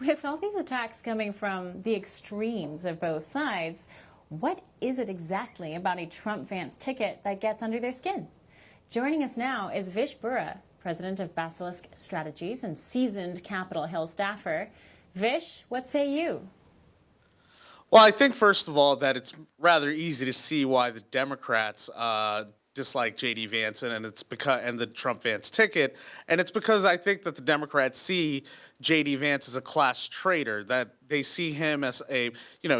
With all these attacks coming from the extremes of both sides, what is it exactly about a Trump-Vance ticket that gets under their skin? Joining us now is Vish, president of Basilisk Strategies and seasoned Capitol Hill staffer. Vish, what say you? Well, I think, first of all, that it's rather easy to see why the Democrats dislike J.D. Vance and the Trump-Vance ticket, and it's because I think that the Democrats see J.D. Vance as a class traitor, that they see him as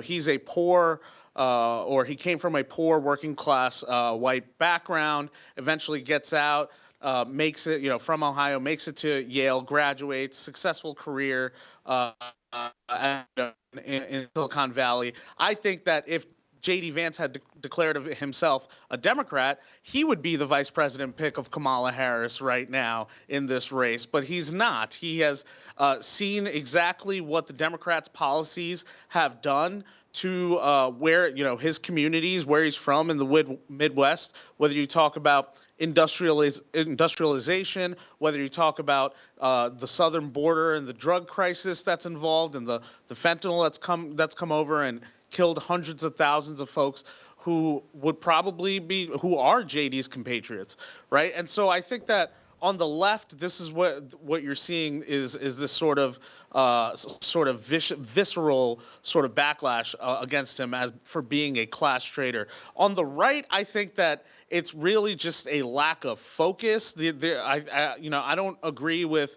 he's a poor or he came from a poor working class white background, eventually gets out, makes it, from Ohio, makes it to Yale, graduates, successful career in Silicon Valley. I think that if J.D. Vance had declared of himself a Democrat, he would be the vice president pick of Kamala Harris right now in this race. But he's not. He has seen exactly what the Democrats' policies have done to where, his communities, where he's from in the Midwest, whether you talk about industrialization, whether you talk about the southern border and the drug crisis that's involved, and the fentanyl that's come over and killed hundreds of thousands of folks who who are JD's compatriots, right? And so I think that on the left, this is what you're seeing is this sort of visceral sort of backlash against him for being a class traitor. On the right, I think that it's really just a lack of focus. I don't agree with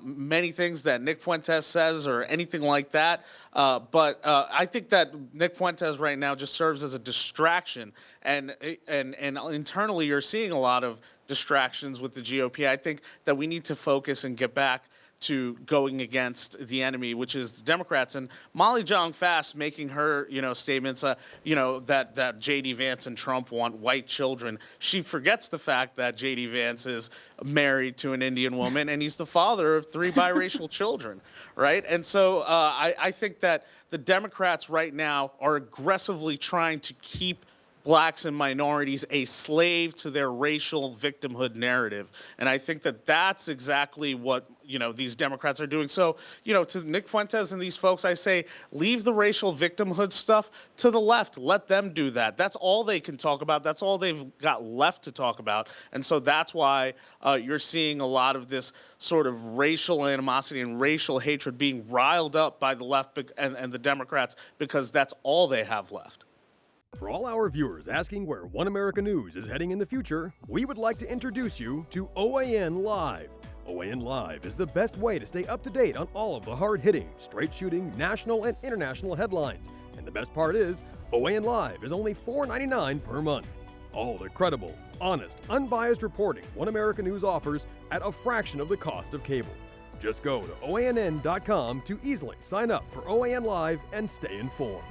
many things that Nick Fuentes says or anything like that. But I think that Nick Fuentes right now just serves as a distraction, and internally you're seeing a lot of distractions with the GOP. I think that we need to focus and get back to going against the enemy, which is the Democrats. And Molly Jong-Fast making her, statements, that J.D. Vance and Trump want white children. She forgets the fact that J.D. Vance is married to an Indian woman and he's the father of 3 biracial children, right? And so I think that the Democrats right now are aggressively trying to keep blacks and minorities a slave to their racial victimhood narrative. And I think that that's exactly what, these Democrats are doing. So, to Nick Fuentes and these folks, I say, leave the racial victimhood stuff to the left. Let them do that. That's all they can talk about. That's all they've got left to talk about. And so that's why you're seeing a lot of this sort of racial animosity and racial hatred being riled up by the left and the Democrats, because that's all they have left. For all our viewers asking where One America News is heading in the future, we would like to introduce you to OAN Live. OAN Live is the best way to stay up to date on all of the hard-hitting, straight-shooting, national and international headlines. And the best part is, OAN Live is only $4.99 per month. All the credible, honest, unbiased reporting One America News offers at a fraction of the cost of cable. Just go to OANN.com to easily sign up for OAN Live and stay informed.